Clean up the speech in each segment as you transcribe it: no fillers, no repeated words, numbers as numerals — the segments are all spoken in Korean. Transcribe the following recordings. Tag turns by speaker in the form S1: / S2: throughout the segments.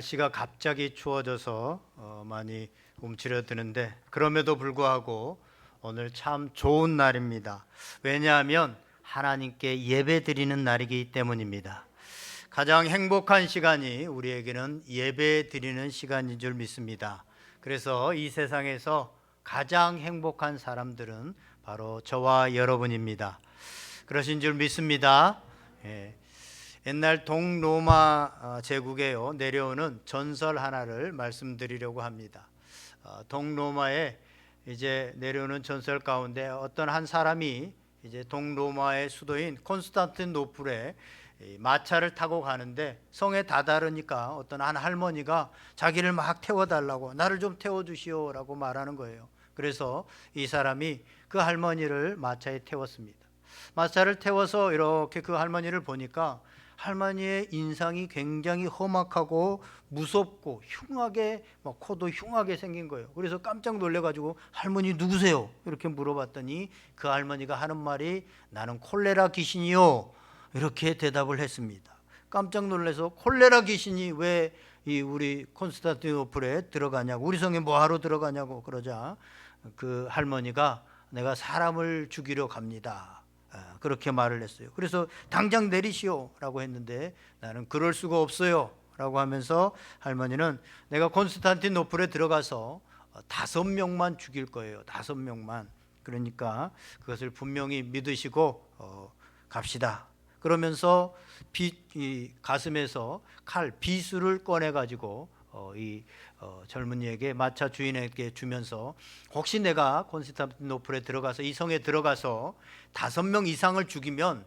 S1: 날씨가 갑자기 추워져서 많이 움츠려드는데 그럼에도 불구하고 오늘 참 좋은 날입니다. 왜냐하면 하나님께 예배드리는 날이기 때문입니다. 가장 행복한 시간이 우리에게는 예배드리는 시간인 줄 믿습니다. 그래서 이 세상에서 가장 행복한 사람들은 바로 저와 여러분입니다. 그러신 줄 믿습니다. 옛날 동로마 제국에 내려오는 전설 하나를 말씀드리려고 합니다. 동로마에 이제 내려오는 전설 가운데 어떤 한 사람이 이제 동로마의 수도인 콘스탄티노플에 마차를 타고 가는데 성에 다다르니까 어떤 한 할머니가 자기를 막 태워달라고, 나를 좀 태워주시오라고 말하는 거예요. 그래서 이 사람이 그 할머니를 마차에 태웠습니다. 마차를 태워서 이렇게 그 할머니를 보니까 할머니의 인상이 굉장히 험악하고 무섭고 흉하게, 막 코도 흉하게 생긴 거예요. 그래서 깜짝 놀래가지고 할머니 누구세요? 이렇게 물어봤더니 그 할머니가 하는 말이 나는 콜레라 귀신이요, 이렇게 대답을 했습니다. 깜짝 놀라서 콜레라 귀신이 왜 이 우리 콘스탄티노플에 들어가냐고, 우리 성에 뭐하러 들어가냐고 그러자 그 할머니가 내가 사람을 죽이러 갑니다, 그렇게 말을 했어요. 그래서 당장 내리시오 라고 했는데 나는 그럴 수가 없어요 라고 하면서 할머니는 내가 콘스탄티노플에 들어가서 5명만 죽일 거예요. 5명만. 그러니까 그것을 분명히 믿으시고 갑시다. 그러면서 이 가슴에서 칼 비수를 꺼내 가지고 젊은이에게, 마차 주인에게 주면서 혹시 내가 콘스탄티노플에 들어가서, 이 성에 들어가서 5명 이상을 죽이면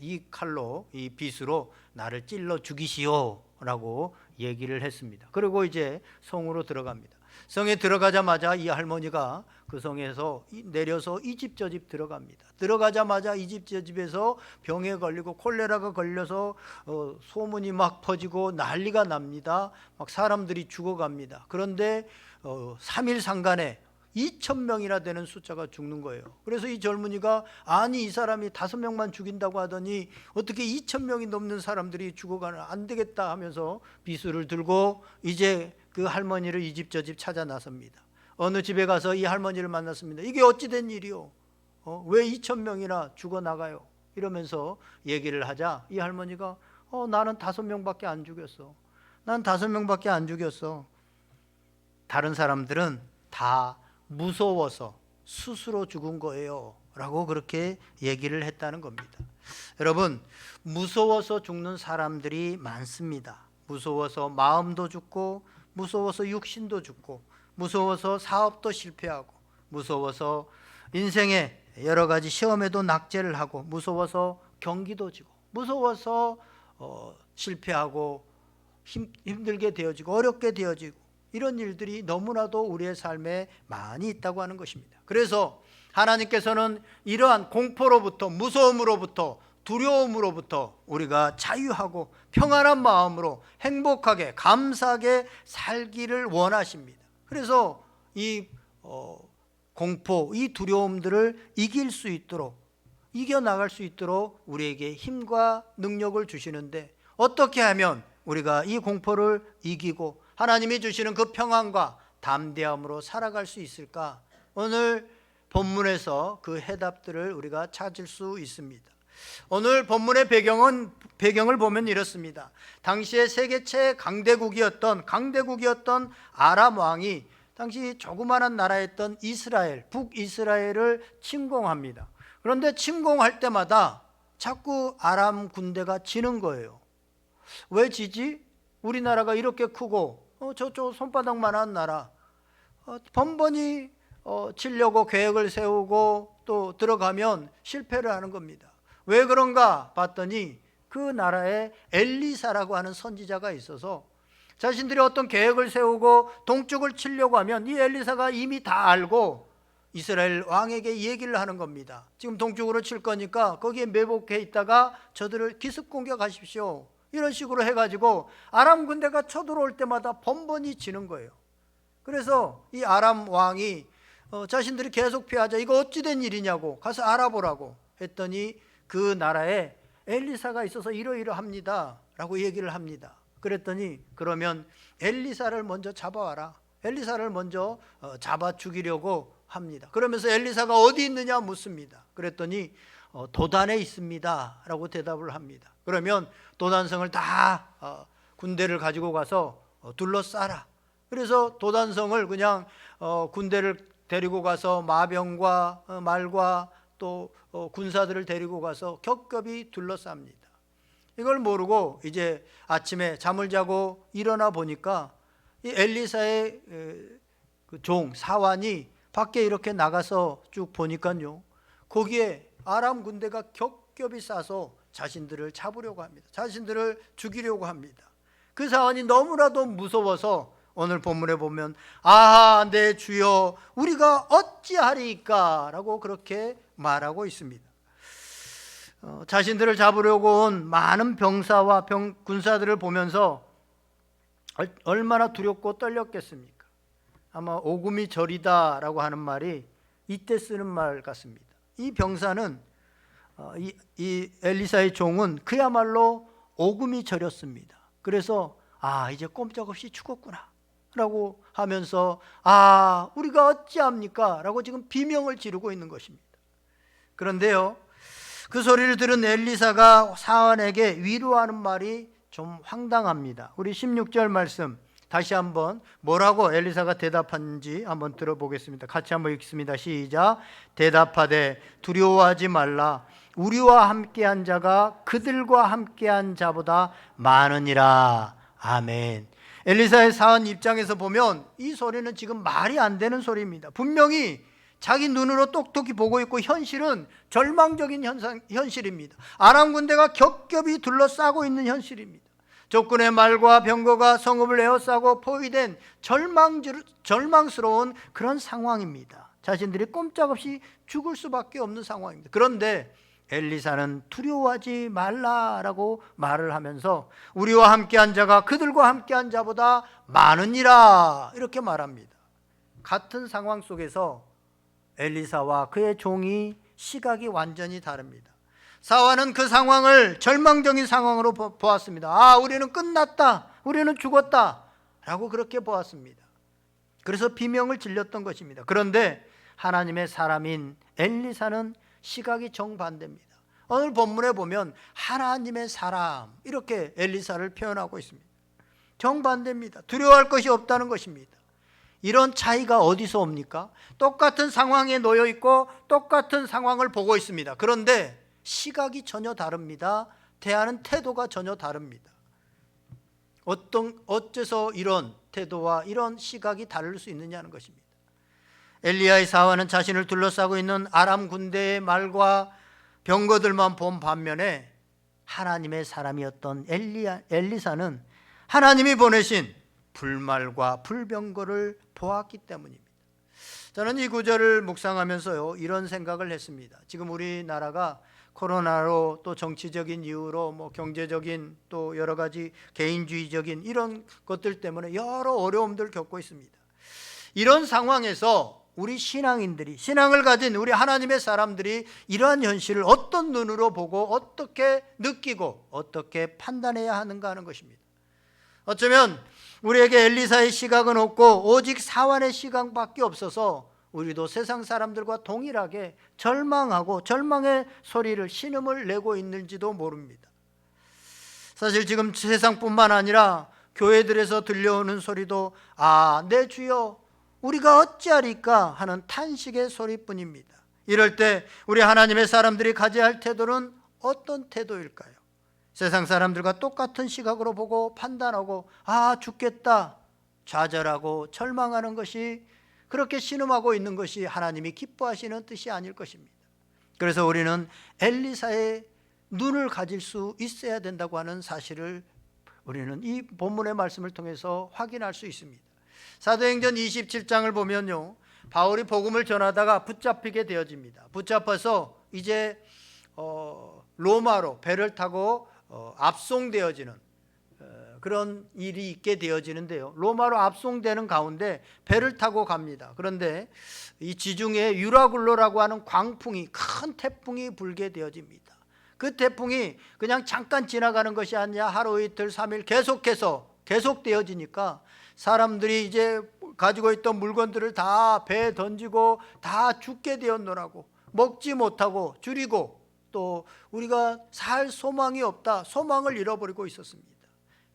S1: 이 칼로, 이 비수로 나를 찔러 죽이시오 라고 얘기를 했습니다. 그리고 이제 성으로 들어갑니다. 성에 들어가자마자 이 할머니가 그 성에서 내려서 이 집 저 집 들어갑니다. 들어가자마자 이 집 저 집에서 병에 걸리고 콜레라가 걸려서 소문이 막 퍼지고 난리가 납니다. 막 사람들이 죽어갑니다. 그런데 3일 상간에 2,000명이나 되는 숫자가 죽는 거예요. 그래서 이 젊은이가 아니 이 사람이 5명만 죽인다고 하더니 어떻게 2,000명이 넘는 사람들이 죽어가나, 안 되겠다 하면서 비수를 들고 이제 그 할머니를 이 집 저 집 찾아 나섭니다. 어느 집에 가서 이 할머니를 만났습니다. 이게 어찌된 일이요? 왜 2,000명이나 죽어나가요? 이러면서 얘기를 하자 이 할머니가 나는 5명밖에 안 죽였어. 난 5명밖에 안 죽였어. 다른 사람들은 다 무서워서 스스로 죽은 거예요 라고 그렇게 얘기를 했다는 겁니다. 여러분, 무서워서 죽는 사람들이 많습니다. 무서워서 마음도 죽고, 무서워서 육신도 죽고, 무서워서 사업도 실패하고, 무서워서 인생의 여러 가지 시험에도 낙제를 하고, 무서워서 경기도 지고, 무서워서 실패하고 힘들게 되어지고 어렵게 되어지고, 이런 일들이 너무나도 우리의 삶에 많이 있다고 하는 것입니다. 그래서 하나님께서는 이러한 공포로부터, 무서움으로부터, 두려움으로부터 우리가 자유하고 평안한 마음으로 행복하게 감사하게 살기를 원하십니다. 그래서 이 공포, 이 두려움들을 이길 수 있도록, 이겨나갈 수 있도록 우리에게 힘과 능력을 주시는데, 어떻게 하면 우리가 이 공포를 이기고 하나님이 주시는 그 평안과 담대함으로 살아갈 수 있을까? 오늘 본문에서 그 해답들을 우리가 찾을 수 있습니다. 오늘 본문의 배경을 보면 이렇습니다. 당시에 세계 최강대국이었던 아람 왕이 당시 조그마한 나라였던 이스라엘, 북이스라엘을 침공합니다. 그런데 침공할 때마다 자꾸 아람 군대가 지는 거예요. 왜 지지? 우리나라가 이렇게 크고 저쪽 손바닥만한 나라, 번번이 치려고 계획을 세우고 또 들어가면 실패를 하는 겁니다. 왜 그런가 봤더니 그 나라에 엘리사라고 하는 선지자가 있어서 자신들이 어떤 계획을 세우고 동쪽을 치려고 하면 이 엘리사가 이미 다 알고 이스라엘 왕에게 얘기를 하는 겁니다. 지금 동쪽으로 칠 거니까 거기에 매복해 있다가 저들을 기습 공격하십시오, 이런 식으로 해가지고 아람 군대가 쳐들어올 때마다 번번이 지는 거예요. 그래서 이 아람 왕이 자신들이 계속 피하자, 이거 어찌된 일이냐고 가서 알아보라고 했더니 그 나라에 엘리사가 있어서 이러이러합니다 라고 얘기를 합니다. 그랬더니 그러면 엘리사를 먼저 잡아와라. 엘리사를 먼저 잡아 죽이려고 합니다. 그러면서 엘리사가 어디 있느냐 묻습니다. 그랬더니 도단에 있습니다 라고 대답을 합니다. 그러면 도단성을 다 군대를 가지고 가서 둘러싸라. 그래서 도단성을 그냥 군대를 데리고 가서 마병과 말과 또 군사들을 데리고 가서 겹겹이 둘러쌉니다. 이걸 모르고 이제 아침에 잠을 자고 일어나 보니까 이 엘리사의 그 종 사환이 밖에 이렇게 나가서 쭉 보니까요, 거기에 아람 군대가 겹겹이 싸서 자신들을 잡으려고 합니다. 자신들을 죽이려고 합니다. 그 사환이 너무나도 무서워서 오늘 본문에 보면 아하 내 주여 우리가 어찌하리까 라고 그렇게 말하고 있습니다. 자신들을 잡으려고 온 많은 병사와 군사들을 보면서 얼마나 두렵고 떨렸겠습니까? 아마 오금이 저리다 라고 하는 말이 이때 쓰는 말 같습니다. 이 병사는 이 엘리사의 종은 그야말로 오금이 저렸습니다. 그래서 이제 꼼짝없이 죽었구나 라고 하면서 우리가 어찌합니까? 라고 지금 비명을 지르고 있는 것입니다. 그런데요, 그 소리를 들은 엘리사가 사환에게 위로하는 말이 좀 황당합니다. 우리 16절 말씀 다시 한번 뭐라고 엘리사가 대답하는지 한번 들어보겠습니다. 같이 한번 읽습니다. 시작. 대답하되 두려워하지 말라. 우리와 함께한 자가 그들과 함께한 자보다 많으니라. 아멘. 엘리사의 사환 입장에서 보면 이 소리는 지금 말이 안 되는 소리입니다. 분명히 자기 눈으로 똑똑히 보고 있고 현실은 절망적인 현실입니다. 아람 군대가 겹겹이 둘러싸고 있는 현실입니다. 적군의 말과 병거가 성읍을 에워싸고 포위된 절망스러운 그런 상황입니다. 자신들이 꼼짝없이 죽을 수밖에 없는 상황입니다. 그런데 엘리사는 두려워하지 말라라고 말을 하면서 우리와 함께한 자가 그들과 함께한 자보다 많으니라 이렇게 말합니다. 같은 상황 속에서 엘리사와 그의 종이 시각이 완전히 다릅니다. 사환은 그 상황을 절망적인 상황으로 보았습니다. 우리는 끝났다, 우리는 죽었다 라고 그렇게 보았습니다. 그래서 비명을 질렀던 것입니다. 그런데 하나님의 사람인 엘리사는 시각이 정반대입니다. 오늘 본문에 보면 하나님의 사람 이렇게 엘리사를 표현하고 있습니다. 정반대입니다. 두려워할 것이 없다는 것입니다. 이런 차이가 어디서 옵니까? 똑같은 상황에 놓여 있고 똑같은 상황을 보고 있습니다. 그런데 시각이 전혀 다릅니다. 대하는 태도가 전혀 다릅니다. 어째서 이런 태도와 이런 시각이 다를 수 있느냐는 것입니다. 엘리야의 사환은 자신을 둘러싸고 있는 아람 군대의 말과 병거들만 본 반면에 하나님의 사람이었던 엘리사는 하나님이 보내신 불말과 불병거를 보았기 때문입니다. 저는 이 구절을 묵상하면서요 이런 생각을 했습니다. 지금 우리나라가 코로나로 또 정치적인 이유로 경제적인 또 여러 가지 개인주의적인 이런 것들 때문에 여러 어려움들을 겪고 있습니다. 이런 상황에서 우리 신앙인들이, 신앙을 가진 우리 하나님의 사람들이 이러한 현실을 어떤 눈으로 보고 어떻게 느끼고 어떻게 판단해야 하는가 하는 것입니다. 어쩌면 우리에게 엘리사의 시각은 없고 오직 사환의 시각밖에 없어서 우리도 세상 사람들과 동일하게 절망하고 절망의 소리를 신음을 내고 있는지도 모릅니다. 사실 지금 세상뿐만 아니라 교회들에서 들려오는 소리도 내 주여 우리가 어찌하리까 하는 탄식의 소리뿐입니다. 이럴 때 우리 하나님의 사람들이 가져야 할 태도는 어떤 태도일까요? 세상 사람들과 똑같은 시각으로 보고 판단하고 죽겠다 좌절하고 절망하는 것이, 그렇게 신음하고 있는 것이 하나님이 기뻐하시는 뜻이 아닐 것입니다. 그래서 우리는 엘리사의 눈을 가질 수 있어야 된다고 하는 사실을 우리는 이 본문의 말씀을 통해서 확인할 수 있습니다. 사도행전 27장을 보면요, 바울이 복음을 전하다가 붙잡히게 되어집니다. 붙잡아서 이제 로마로 배를 타고 압송되어지는 그런 일이 있게 되어지는데요, 로마로 압송되는 가운데 배를 타고 갑니다. 그런데 이 지중해 유라굴로라고 하는 광풍이, 큰 태풍이 불게 되어집니다. 그 태풍이 그냥 잠깐 지나가는 것이 아니라 하루 이틀 3일 계속되어지니까 사람들이 이제 가지고 있던 물건들을 다 배에 던지고 다 죽게 되었노라고, 먹지 못하고 줄이고, 또 우리가 살 소망이 없다, 소망을 잃어버리고 있었습니다.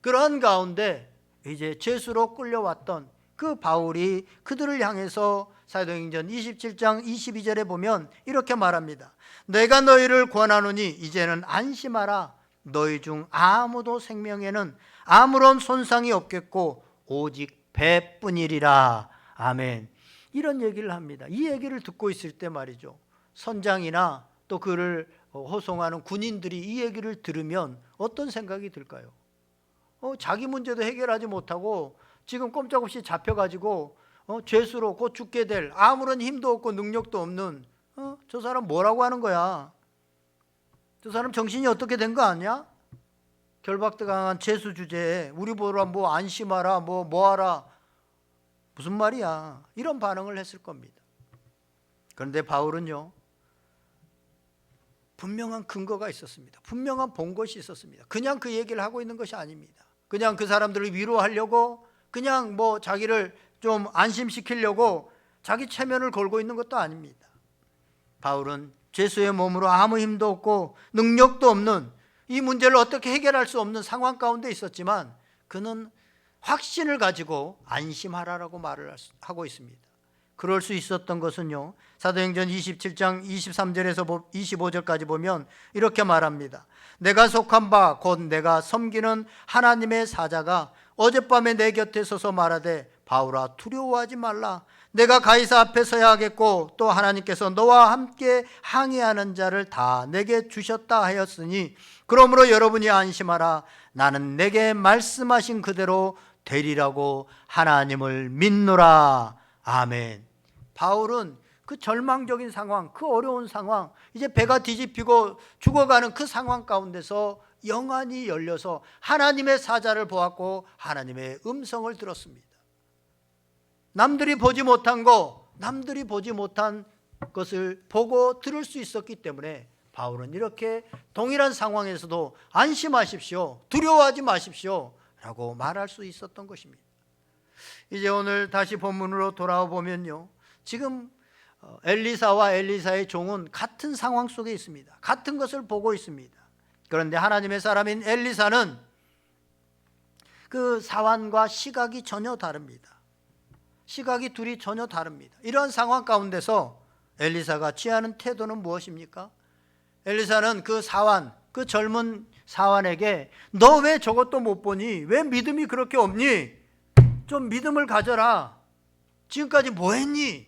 S1: 그러한 가운데 이제 죄수로 끌려왔던 그 바울이 그들을 향해서 사도행전 27장 22절에 보면 이렇게 말합니다. 내가 너희를 권하노니 이제는 안심하라. 너희 중 아무도 생명에는 아무런 손상이 없겠고 오직 배뿐이리라. 아멘. 이런 얘기를 합니다. 이 얘기를 듣고 있을 때 말이죠, 선장이나 또 그를 호송하는 군인들이 이 얘기를 들으면 어떤 생각이 들까요? 자기 문제도 해결하지 못하고 지금 꼼짝없이 잡혀가지고 죄수로 곧 죽게 될, 아무런 힘도 없고 능력도 없는 저 사람 뭐라고 하는 거야? 저 사람 정신이 어떻게 된 거 아니야? 결박당한 죄수 주제에 우리 보라 뭐 안심하라 뭐 하라, 무슨 말이야? 이런 반응을 했을 겁니다. 그런데 바울은요, 분명한 근거가 있었습니다. 분명한 본것이 있었습니다. 그냥 그 얘기를 하고 있는 것이 아닙니다. 그냥 그 사람들을 위로하려고, 그냥 뭐 자기를 좀 안심시키려고 자기 체면을 걸고 있는 것도 아닙니다. 바울은 죄수의 몸으로 아무 힘도 없고 능력도 없는, 이 문제를 어떻게 해결할 수 없는 상황 가운데 있었지만 그는 확신을 가지고 안심하라라고 말을 하고 있습니다. 그럴 수 있었던 것은요, 사도행전 27장 23절에서 25절까지 보면 이렇게 말합니다. 내가 속한 바 곧 내가 섬기는 하나님의 사자가 어젯밤에 내 곁에 서서 말하되 바울아 두려워하지 말라. 내가 가이사 앞에 서야 하겠고 또 하나님께서 너와 함께 항해하는 자를 다 내게 주셨다 하였으니 그러므로 여러분이 안심하라. 나는 내게 말씀하신 그대로 되리라고 하나님을 믿노라. 아멘. 바울은 그 절망적인 상황, 그 어려운 상황, 이제 배가 뒤집히고 죽어가는 그 상황 가운데서 영안이 열려서 하나님의 사자를 보았고 하나님의 음성을 들었습니다. 남들이 보지 못한 것을 보고 들을 수 있었기 때문에 바울은 이렇게 동일한 상황에서도 안심하십시오, 두려워하지 마십시오 라고 말할 수 있었던 것입니다. 이제 오늘 다시 본문으로 돌아와 보면요, 지금 엘리사와 엘리사의 종은 같은 상황 속에 있습니다. 같은 것을 보고 있습니다. 그런데 하나님의 사람인 엘리사는 그 사환과 시각이 전혀 다릅니다. 시각이 둘이 전혀 다릅니다. 이런 상황 가운데서 엘리사가 취하는 태도는 무엇입니까? 엘리사는 그 사환, 그 젊은 사환에게 너 왜 저것도 못 보니? 왜 믿음이 그렇게 없니? 좀 믿음을 가져라. 지금까지 뭐 했니?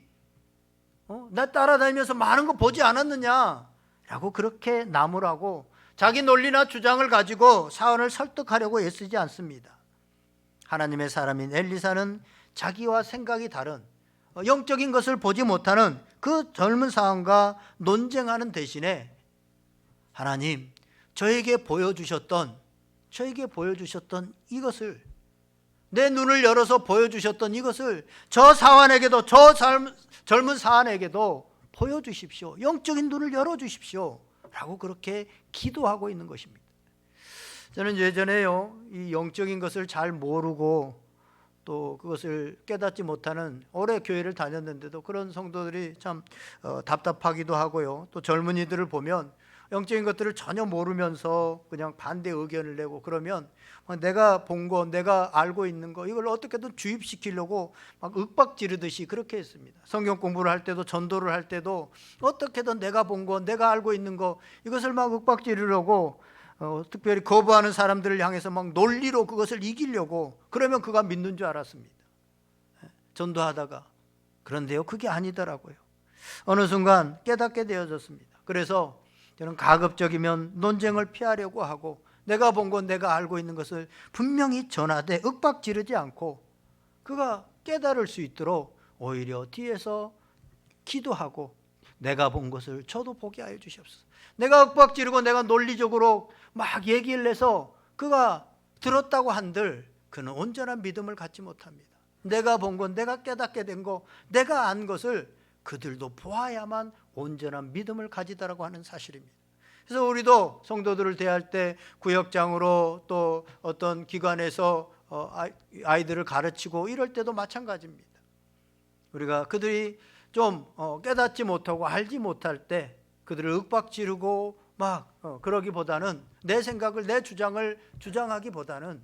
S1: 나 따라다니면서 많은 거 보지 않았느냐? 라고 그렇게 나무라고 자기 논리나 주장을 가지고 사환을 설득하려고 애쓰지 않습니다. 하나님의 사람인 엘리사는 자기와 생각이 다른, 영적인 것을 보지 못하는 그 젊은 사람과 논쟁하는 대신에 하나님, 저에게 보여주셨던 이것을, 내 눈을 열어서 보여주셨던 이것을 저 사환에게도, 저 젊은 사환에게도 보여주십시오. 영적인 눈을 열어주십시오 라고 그렇게 기도하고 있는 것입니다. 저는 예전에요, 이 영적인 것을 잘 모르고 또 그것을 깨닫지 못하는, 오래 교회를 다녔는데도 그런 성도들이 참 답답하기도 하고요, 또 젊은이들을 보면 영적인 것들을 전혀 모르면서 그냥 반대 의견을 내고, 그러면 내가 본 거, 내가 알고 있는 거, 이걸 어떻게든 주입시키려고 막 윽박지르듯이 그렇게 했습니다. 성경 공부를 할 때도, 전도를 할 때도 어떻게든 내가 본 거, 내가 알고 있는 거, 이것을 막 윽박지르려고, 특별히 거부하는 사람들을 향해서 막 논리로 그것을 이기려고, 그러면 그가 믿는 줄 알았습니다. 전도하다가. 그런데요, 그게 아니더라고요. 어느 순간 깨닫게 되어졌습니다. 그래서 저는 가급적이면 논쟁을 피하려고 하고, 내가 본 건, 내가 알고 있는 것을 분명히 전하되 윽박지르지 않고 그가 깨달을 수 있도록 오히려 뒤에서 기도하고, 내가 본 것을 저도 보게 하여 주시옵소서. 내가 윽박지르고 내가 논리적으로 막 얘기를 해서 그가 들었다고 한들 그는 온전한 믿음을 갖지 못합니다. 내가 본 건, 내가 깨닫게 된 거, 내가 안 것을 그들도 보아야만 온전한 믿음을 가지더라고 하는 사실입니다. 그래서 우리도 성도들을 대할 때 구역장으로 또 어떤 기관에서 아이들을 가르치고 이럴 때도 마찬가지입니다. 우리가 그들이 좀 깨닫지 못하고 알지 못할 때 그들을 윽박지르고 막 그러기보다는 내 생각을, 내 주장을 주장하기보다는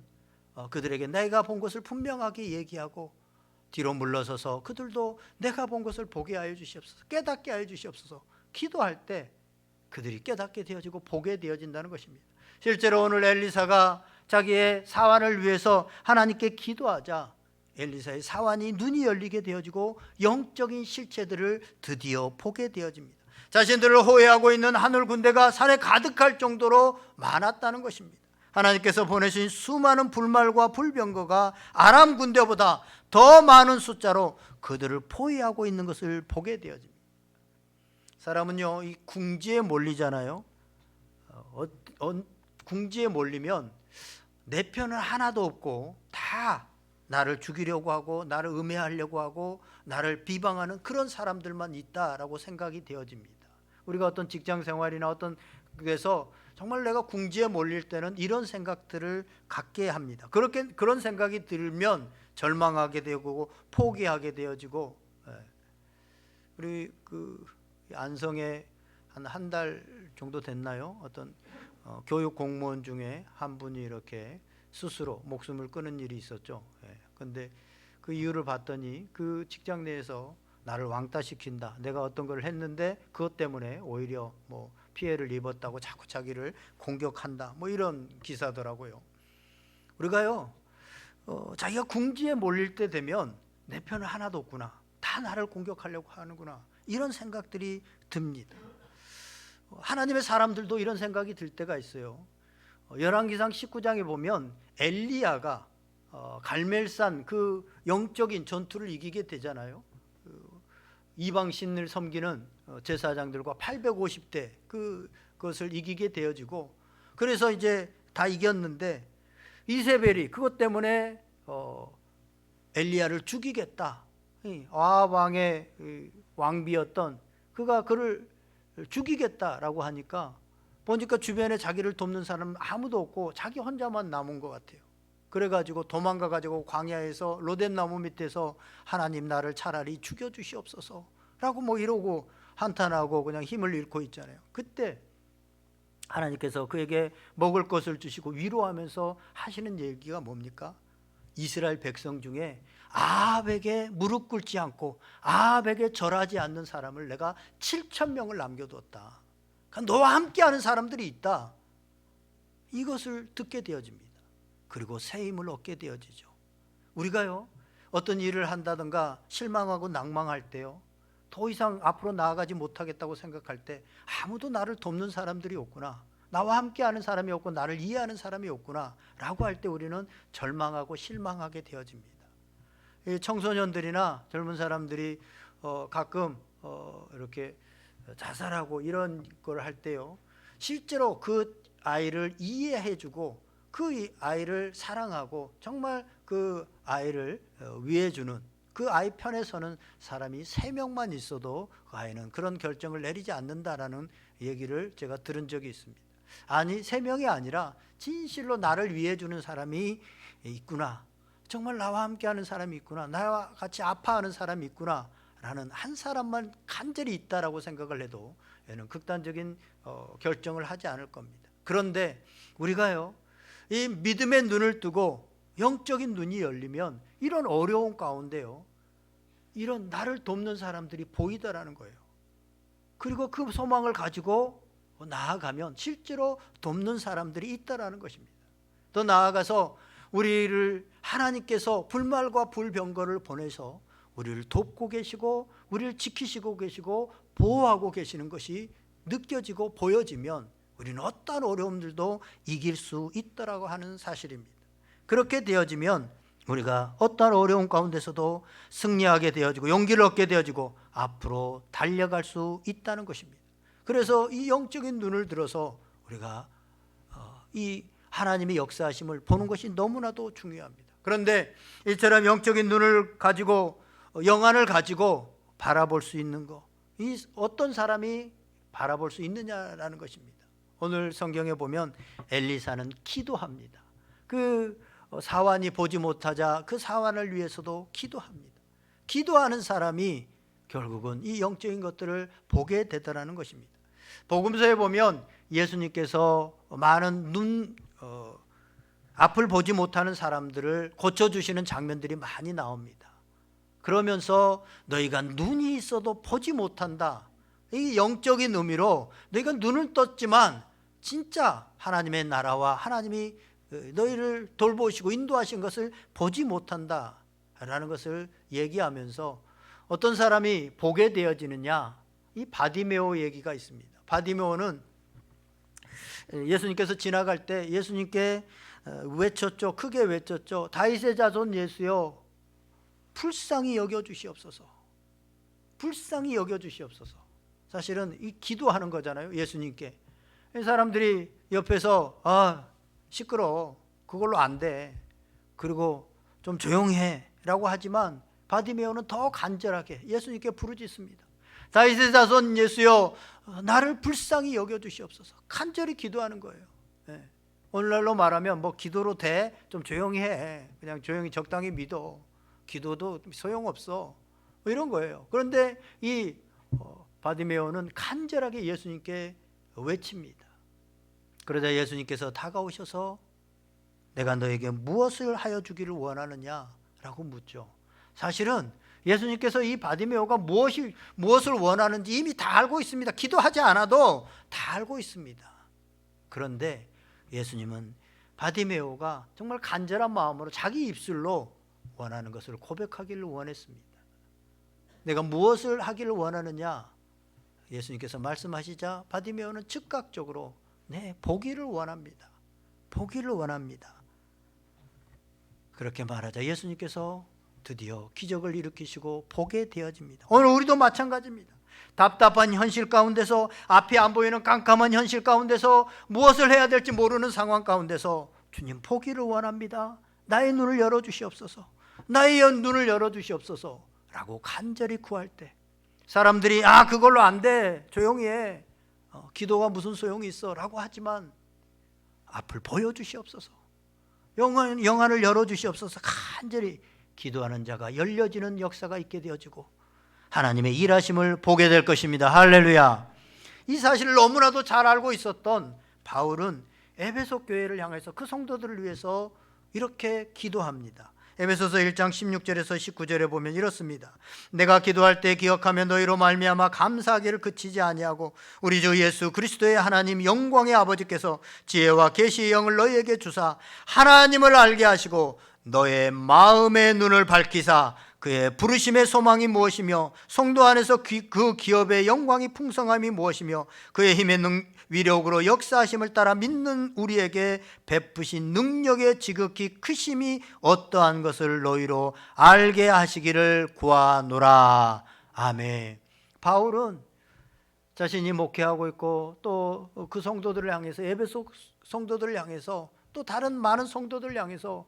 S1: 그들에게 내가 본 것을 분명하게 얘기하고 뒤로 물러서서 그들도 내가 본 것을 보게 하여 주시옵소서, 깨닫게 하여 주시옵소서 기도할 때 그들이 깨닫게 되어지고 보게 되어진다는 것입니다. 실제로 오늘 엘리사가 자기의 사환을 위해서 하나님께 기도하자 엘리사의 사환이 눈이 열리게 되어지고 영적인 실체들을 드디어 보게 되어집니다. 자신들을 호위하고 있는 하늘 군대가 산에 가득할 정도로 많았다는 것입니다. 하나님께서 보내신 수많은 불말과 불병거가 아람 군대보다 더 많은 숫자로 그들을 포위하고 있는 것을 보게 되어집니다. 사람은요, 이 궁지에 몰리잖아요. 궁지에 몰리면 내 편은 하나도 없고 다 나를 죽이려고 하고 나를 음해하려고 하고 나를 비방하는 그런 사람들만 있다라고 생각이 되어집니다. 우리가 어떤 직장 생활이나 어떤 그래서 정말 내가 궁지에 몰릴 때는 이런 생각들을 갖게 합니다. 그런 생각이 들면 절망하게 되고 포기하게 되어지고, 우리 안성에 한 달 정도 됐나요? 어떤 교육 공무원 중에 한 분이 이렇게 스스로 목숨을 끊은 일이 있었죠. 그런데 그 이유를 봤더니 그 직장 내에서 나를 왕따시킨다, 내가 어떤 걸 했는데 그것 때문에 오히려 뭐 피해를 입었다고 자꾸 자기를 공격한다, 뭐 이런 기사더라고요. 우리가요, 자기가 궁지에 몰릴 때 되면 내 편은 하나도 없구나, 다 나를 공격하려고 하는구나, 이런 생각들이 듭니다. 하나님의 사람들도 이런 생각이 들 때가 있어요. 열왕기상 19장에 보면 엘리야가 갈멜산 그 영적인 전투를 이기게 되잖아요. 이방 신을 섬기는 제사장들과 850대 그것을 이기게 되어지고, 그래서 이제 다 이겼는데 이세벨이 그것 때문에 엘리야를 죽이겠다, 아합 왕의 왕비였던 그가 그를 죽이겠다라고 하니까 보니까 주변에 자기를 돕는 사람은 아무도 없고 자기 혼자만 남은 것 같아요. 그래가지고 도망가가지고 광야에서 로뎀나무 밑에서 하나님 나를 차라리 죽여주시옵소서 라고 뭐 이러고 한탄하고 그냥 힘을 잃고 있잖아요. 그때 하나님께서 그에게 먹을 것을 주시고 위로하면서 하시는 얘기가 뭡니까? 이스라엘 백성 중에 아합에게 무릎 꿇지 않고 아합에게 절하지 않는 사람을 내가 7,000명을 남겨두었다. 그러니까 너와 함께하는 사람들이 있다. 이것을 듣게 되어집니다. 그리고 새 힘을 얻게 되어지죠. 우리가요, 어떤 일을 한다든가 실망하고 낭망할 때요, 더 이상 앞으로 나아가지 못하겠다고 생각할 때 아무도 나를 돕는 사람들이 없구나, 나와 함께하는 사람이 없고 나를 이해하는 사람이 없구나 라고 할 때 우리는 절망하고 실망하게 되어집니다. 청소년들이나 젊은 사람들이 가끔 이렇게 자살하고 이런 걸 할 때요, 실제로 그 아이를 이해해주고 그 아이를 사랑하고 정말 그 아이를 위해주는, 그 아이 편에 서는 사람이 3명만 있어도 그 아이는 그런 결정을 내리지 않는다라는 얘기를 제가 들은 적이 있습니다. 아니, 3명이 아니라 진실로 나를 위해주는 사람이 있구나, 정말 나와 함께하는 사람이 있구나, 나와 같이 아파하는 사람이 있구나 라는 한 사람만 간절히 있다라고 생각을 해도 얘는 극단적인 결정을 하지 않을 겁니다. 그런데 우리가요, 이 믿음의 눈을 뜨고 영적인 눈이 열리면 이런 어려운 가운데요, 이런 나를 돕는 사람들이 보이더라는 거예요. 그리고 그 소망을 가지고 나아가면 실제로 돕는 사람들이 있다라는 것입니다. 더 나아가서 우리를 하나님께서 불말과 불병거를 보내서 우리를 돕고 계시고 우리를 지키시고 계시고 보호하고 계시는 것이 느껴지고 보여지면 우리는 어떠한 어려움들도 이길 수 있다라고 하는 사실입니다. 그렇게 되어지면 우리가 어떠한 어려움 가운데서도 승리하게 되어지고 용기를 얻게 되어지고 앞으로 달려갈 수 있다는 것입니다. 그래서 이 영적인 눈을 들어서 우리가 이 하나님의 역사하심을 보는 것이 너무나도 중요합니다. 그런데 이처럼 영적인 눈을 가지고 영안을 가지고 바라볼 수 있는 것, 이 어떤 사람이 바라볼 수 있느냐라는 것입니다. 오늘 성경에 보면 엘리사는 기도합니다. 그 사환이 보지 못하자 그 사환을 위해서도 기도합니다. 기도하는 사람이 결국은 이 영적인 것들을 보게 되더라는 것입니다. 복음서에 보면 예수님께서 많은 앞을 보지 못하는 사람들을 고쳐주시는 장면들이 많이 나옵니다. 그러면서 너희가 눈이 있어도 보지 못한다, 이 영적인 의미로 너희가 눈을 떴지만 진짜 하나님의 나라와 하나님이 너희를 돌보시고 인도하신 것을 보지 못한다 라는 것을 얘기하면서 어떤 사람이 보게 되어지느냐, 이 바디메오 얘기가 있습니다. 바디메오는 예수님께서 지나갈 때 예수님께 외쳤죠. 크게 외쳤죠. 다윗의 자손 예수여, 불쌍히 여겨주시옵소서. 불쌍히 여겨주시옵소서. 사실은 이 기도하는 거잖아요, 예수님께. 사람들이 옆에서 시끄러워, 그걸로 안 돼, 그리고 좀 조용해 라고 하지만 바디메오는 더 간절하게 예수님께 부르짖습니다. 다윗의 자손 예수여, 나를 불쌍히 여겨주시옵소서. 간절히 기도하는 거예요. 오늘날로 말하면 뭐 기도로 돼? 좀 조용히 해, 그냥 조용히 적당히 믿어, 기도도 소용없어, 뭐 이런 거예요. 그런데 이 바디메오는 간절하게 예수님께 외칩니다. 그러자 예수님께서 다가오셔서 내가 너에게 무엇을 하여 주기를 원하느냐 라고 묻죠. 사실은 예수님께서 이 바디메오가 무엇을 원하는지 이미 다 알고 있습니다. 기도하지 않아도 다 알고 있습니다. 그런데 예수님은 바디메오가 정말 간절한 마음으로 자기 입술로 원하는 것을 고백하기를 원했습니다. 내가 무엇을 하기를 원하느냐 예수님께서 말씀하시자 바디메오는 즉각적으로 네, 보기를 원합니다. 보기를 원합니다. 그렇게 말하자 예수님께서 드디어 기적을 일으키시고 보게 되어집니다. 오늘 우리도 마찬가지입니다. 답답한 현실 가운데서, 앞이 안 보이는 깜깜한 현실 가운데서, 무엇을 해야 될지 모르는 상황 가운데서 주님 보기를 원합니다. 나의 눈을 열어주시옵소서, 나의 눈을 열어주시옵소서 라고 간절히 구할 때 사람들이 그걸로 안 돼, 조용히 해, 기도가 무슨 소용이 있어 라고 하지만 앞을 보여주시옵소서, 영안을 열어주시옵소서 간절히 기도하는 자가 열려지는 역사가 있게 되어지고 하나님의 일하심을 보게 될 것입니다. 할렐루야. 이 사실을 너무나도 잘 알고 있었던 바울은 에베소 교회를 향해서 그 성도들을 위해서 이렇게 기도합니다. 에베소서 1장 16절에서 19절에 보면 이렇습니다. 내가 기도할 때 기억하며 너희로 말미암아 감사하기를 그치지 아니하고 우리 주 예수 그리스도의 하나님 영광의 아버지께서 지혜와 계시의 영을 너희에게 주사 하나님을 알게 하시고 너의 마음의 눈을 밝히사 그의 부르심의 소망이 무엇이며 성도 안에서 그 기업의 영광이 풍성함이 무엇이며 그의 힘의 위력으로 역사하심을 따라 믿는 우리에게 베푸신 능력의 지극히 크심이 어떠한 것을 너희로 알게 하시기를 구하노라. 아멘. 바울은 자신이 목회하고 있고 또 그 성도들을 향해서, 에베소 성도들을 향해서, 또 다른 많은 성도들을 향해서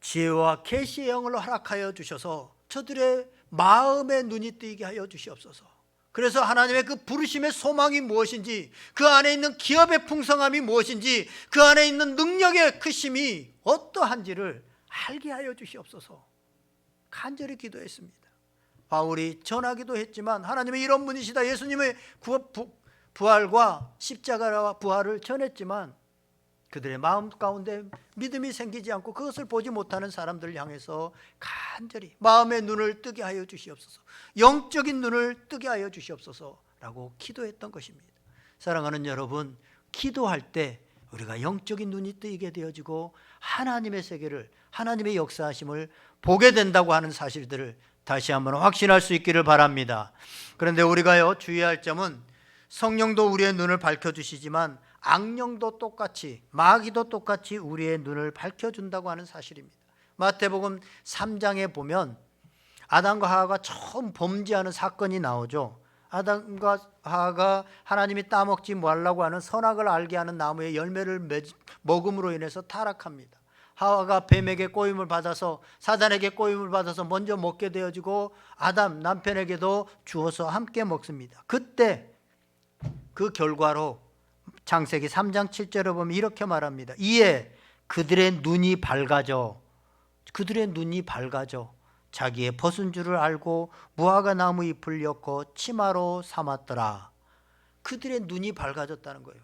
S1: 지혜와 계시의 영을 허락하여 주셔서 저들의 마음의 눈이 뜨이게 하여 주시옵소서. 그래서 하나님의 그 부르심의 소망이 무엇인지, 그 안에 있는 기업의 풍성함이 무엇인지, 그 안에 있는 능력의 크심이 어떠한지를 알게 하여 주시옵소서 간절히 기도했습니다. 바울이 전하기도 했지만 하나님의 이런 분이시다, 예수님의 부활과 십자가와 부활을 전했지만 그들의 마음 가운데 믿음이 생기지 않고 그것을 보지 못하는 사람들을 향해서 간절히 마음의 눈을 뜨게 하여 주시옵소서, 영적인 눈을 뜨게 하여 주시옵소서 라고 기도했던 것입니다. 사랑하는 여러분, 기도할 때 우리가 영적인 눈이 뜨이게 되어지고 하나님의 세계를, 하나님의 역사하심을 보게 된다고 하는 사실들을 다시 한번 확신할 수 있기를 바랍니다. 그런데 우리가요, 주의할 점은 성령도 우리의 눈을 밝혀주시지만 악령도 똑같이, 마귀도 똑같이 우리의 눈을 밝혀준다고 하는 사실입니다. 마태복음 3장에 보면 아담과 하와가 처음 범죄하는 사건이 나오죠. 아담과 하와가 하나님이 따먹지 말라고 하는 선악을 알게 하는 나무의 열매를 먹음으로 인해서 타락합니다. 하와가 뱀에게 꼬임을 받아서, 사단에게 꼬임을 받아서 먼저 먹게 되어지고 아담 남편에게도 주어서 함께 먹습니다. 그때 그 결과로 창세기 3장 7절에 보면 이렇게 말합니다. 이에 그들의 눈이 밝아져 자기의 벗은 줄을 알고 무화과 나무 잎을 엮어 치마로 삼았더라. 그들의 눈이 밝아졌다는 거예요.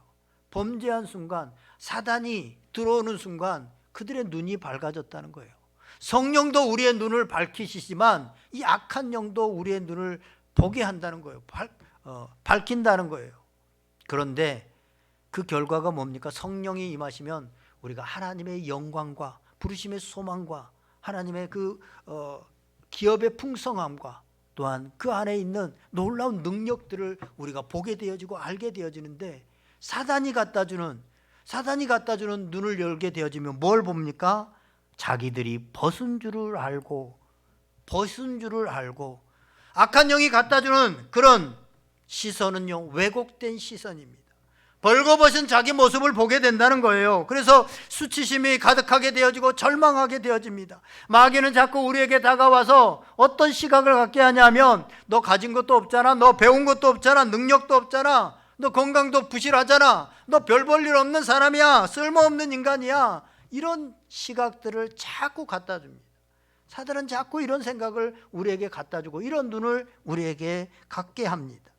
S1: 범죄한 순간, 사단이 들어오는 순간 그들의 눈이 밝아졌다는 거예요. 성령도 우리의 눈을 밝히시지만 이 악한 영도 우리의 눈을 보게 한다는 거예요. 밝힌다는 거예요. 그런데 그 결과가 뭡니까? 성령이 임하시면 우리가 하나님의 영광과 부르심의 소망과 하나님의 그 기업의 풍성함과 또한 그 안에 있는 놀라운 능력들을 우리가 보게 되어지고 알게 되어지는데, 사단이 갖다 주는 눈을 열게 되어지면 뭘 봅니까? 자기들이 벗은 줄을 알고 악한 영이 갖다 주는 그런 시선은요, 왜곡된 시선입니다. 벌거벗은 자기 모습을 보게 된다는 거예요. 그래서 수치심이 가득하게 되어지고 절망하게 되어집니다. 마귀는 자꾸 우리에게 다가와서 어떤 시각을 갖게 하냐면, 너 가진 것도 없잖아, 너 배운 것도 없잖아, 능력도 없잖아, 너 건강도 부실하잖아, 너 별 볼 일 없는 사람이야, 쓸모없는 인간이야, 이런 시각들을 자꾸 갖다 줍니다. 사단은 자꾸 이런 생각을 우리에게 갖다 주고 이런 눈을 우리에게 갖게 합니다.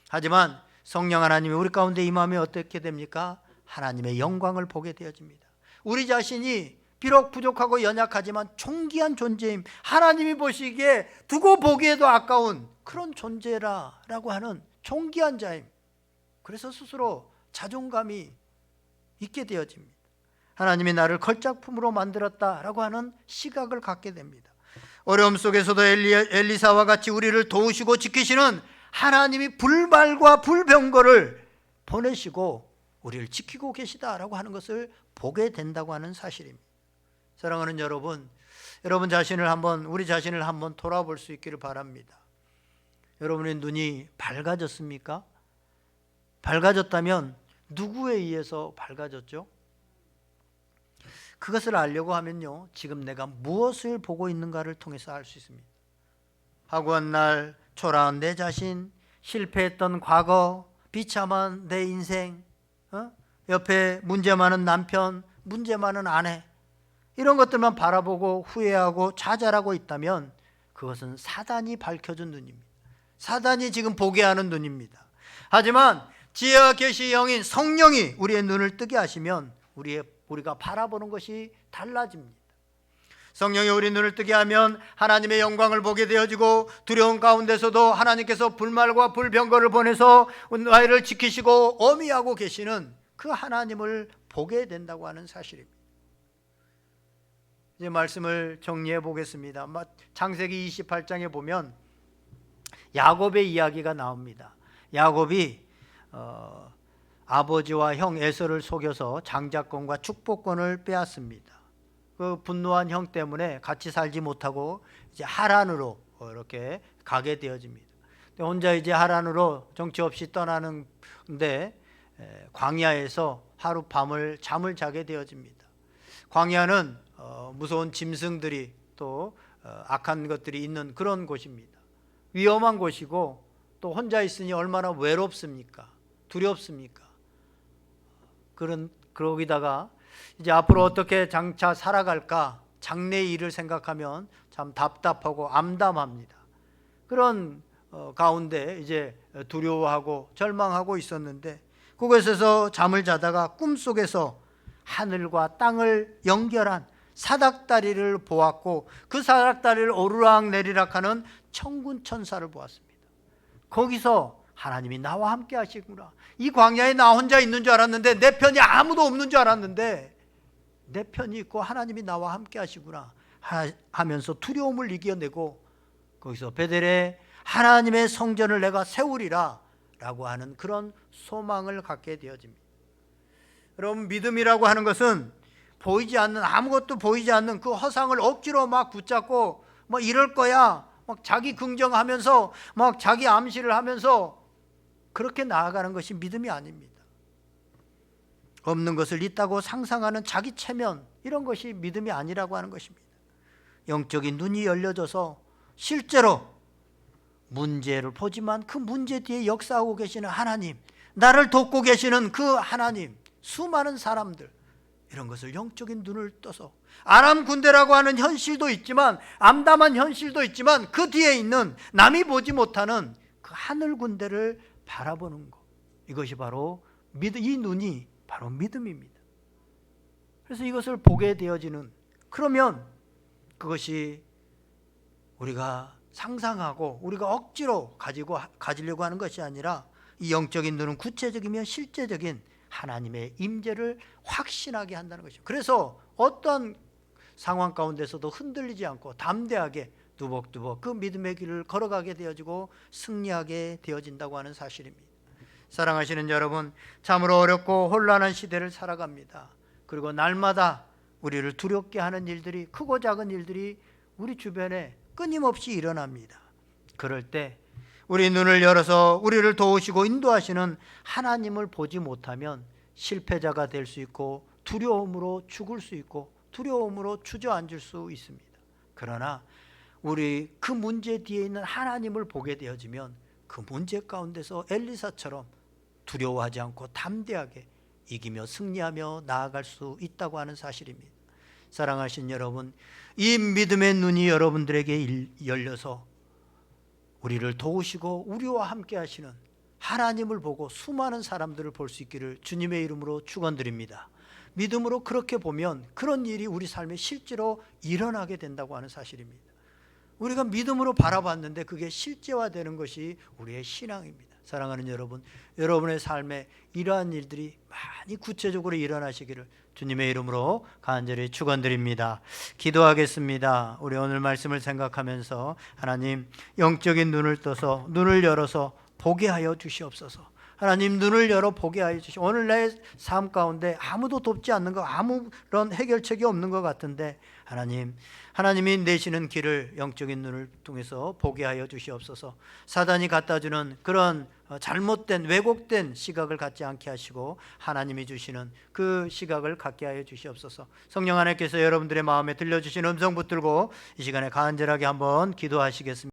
S1: 하지만 성령 하나님이 우리 가운데 임하면 어떻게 됩니까? 하나님의 영광을 보게 되어집니다. 우리 자신이 비록 부족하고 연약하지만 존귀한 존재임, 하나님이 보시기에 두고 보기에도 아까운 그런 존재라고 하는 존귀한 자임. 그래서 스스로 자존감이 있게 되어집니다. 하나님이 나를 걸작품으로 만들었다라고 하는 시각을 갖게 됩니다. 어려움 속에서도 엘리사와 같이 우리를 도우시고 지키시는 하나님이 불말과 불병거를 보내시고 우리를 지키고 계시다라고 하는 것을 보게 된다고 하는 사실입니다. 사랑하는 여러분, 우리 자신을 한번 돌아볼 수 있기를 바랍니다. 여러분의 눈이 밝아졌습니까? 밝아졌다면 누구에 의해서 밝아졌죠? 그것을 알려고 하면요, 지금 내가 무엇을 보고 있는가를 통해서 알 수 있습니다. 하고한 날, 초라한 내 자신, 실패했던 과거, 비참한 내 인생, 옆에 문제 많은 남편, 문제 많은 아내, 이런 것들만 바라보고 후회하고 좌절하고 있다면 그것은 사단이 밝혀준 눈입니다. 사단이 지금 보게 하는 눈입니다. 하지만 지혜와 계시의 영인 성령이 우리의 눈을 뜨게 하시면 우리가 바라보는 것이 달라집니다. 성령이 우리 눈을 뜨게 하면 하나님의 영광을 보게 되어지고, 두려운 가운데서도 하나님께서 불말과 불병거를 보내서 나를 지키시고 어미하고 계시는 그 하나님을 보게 된다고 하는 사실입니다. 이제 말씀을 정리해 보겠습니다. 창세기 28장에 보면 야곱의 이야기가 나옵니다. 야곱이 아버지와 형 에서를 속여서 장자권과 축복권을 빼앗습니다. 그 분노한 형 때문에 같이 살지 못하고 이제 하란으로 이렇게 가게 되어집니다. 혼자 이제 하란으로 정처 없이 떠나는데 광야에서 하룻밤을 잠을 자게 되어집니다. 광야는 무서운 짐승들이 또 악한 것들이 있는 그런 곳입니다. 위험한 곳이고 또 혼자 있으니 얼마나 외롭습니까? 두렵습니까? 그러기다가 이제 앞으로 어떻게 장차 살아갈까, 장래의 일을 생각하면 참 답답하고 암담합니다. 그런 가운데 이제 두려워하고 절망하고 있었는데, 그곳에서 잠을 자다가 꿈속에서 하늘과 땅을 연결한 사닥다리를 보았고, 그 사닥다리를 오르락 내리락 하는 천군 천사를 보았습니다. 거기서 하나님이 나와 함께 하시구나, 이 광야에 나 혼자 있는 줄 알았는데, 내 편이 아무도 없는 줄 알았는데 내 편이 있고 하나님이 나와 함께 하시구나 하면서 두려움을 이겨내고, 거기서 베델에 하나님의 성전을 내가 세우리라 라고 하는 그런 소망을 갖게 되어집니다. 여러분, 믿음이라고 하는 것은 보이지 않는, 아무것도 보이지 않는 그 허상을 억지로 막 붙잡고 이럴 거야 막 자기 긍정하면서 막 자기 암시를 하면서 그렇게 나아가는 것이 믿음이 아닙니다. 없는 것을 있다고 상상하는 자기 체면, 이런 것이 믿음이 아니라고 하는 것입니다. 영적인 눈이 열려져서 실제로 문제를 보지만 그 문제 뒤에 역사하고 계시는 하나님, 나를 돕고 계시는 그 하나님, 수많은 사람들, 이런 것을 영적인 눈을 떠서 아람 군대라고 하는 현실도 있지만, 암담한 현실도 있지만, 그 뒤에 있는 남이 보지 못하는 그 하늘 군대를 바라보는 것, 이것이 바로 이 눈이 바로 믿음입니다. 그래서 이것을 보게 되어지는, 그러면 그것이 우리가 상상하고 우리가 억지로 가지려고 하는 것이 아니라, 이 영적인 눈은 구체적이며 실제적인 하나님의 임재를 확신하게 한다는 것이죠. 그래서 어떤 상황 가운데서도 흔들리지 않고 담대하게 두벅두벅 그 믿음의 길을 걸어가게 되어지고 승리하게 되어진다고 하는 사실입니다. 사랑하시는 여러분, 참으로 어렵고 혼란한 시대를 살아갑니다. 그리고 날마다 우리를 두렵게 하는 일들이, 크고 작은 일들이 우리 주변에 끊임없이 일어납니다. 그럴 때 우리 눈을 열어서 우리를 도우시고 인도하시는 하나님을 보지 못하면 실패자가 될 수 있고, 두려움으로 죽을 수 있고, 두려움으로 주저앉을 수 있습니다. 그러나 우리 그 문제 뒤에 있는 하나님을 보게 되어지면 그 문제 가운데서 엘리사처럼 두려워하지 않고 담대하게 이기며 승리하며 나아갈 수 있다고 하는 사실입니다. 사랑하신 여러분, 이 믿음의 눈이 여러분들에게 열려서 우리를 도우시고 우리와 함께 하시는 하나님을 보고 수많은 사람들을 볼 수 있기를 주님의 이름으로 축원드립니다. 믿음으로 그렇게 보면 그런 일이 우리 삶에 실제로 일어나게 된다고 하는 사실입니다. 우리가 믿음으로 바라봤는데 그게 실제화되는 것이 우리의 신앙입니다. 사랑하는 여러분, 여러분의 삶에 이러한 일들이 많이 구체적으로 일어나시기를 주님의 이름으로 간절히 축원드립니다. 기도하겠습니다. 우리 오늘 말씀을 생각하면서 하나님, 영적인 눈을 떠서, 눈을 열어서 보게 하여 주시옵소서. 하나님, 눈을 열어 보게 하여 주시오. 오늘 내 삶 가운데 아무도 돕지 않는 것, 아무런 해결책이 없는 것 같은데 하나님이 내시는 길을 영적인 눈을 통해서 보게 하여 주시옵소서. 사단이 갖다주는 그런 잘못된, 왜곡된 시각을 갖지 않게 하시고 하나님이 주시는 그 시각을 갖게 하여 주시옵소서. 성령 하나님께서 여러분들의 마음에 들려주신 음성 붙들고 이 시간에 간절하게 한번 기도하시겠습니다.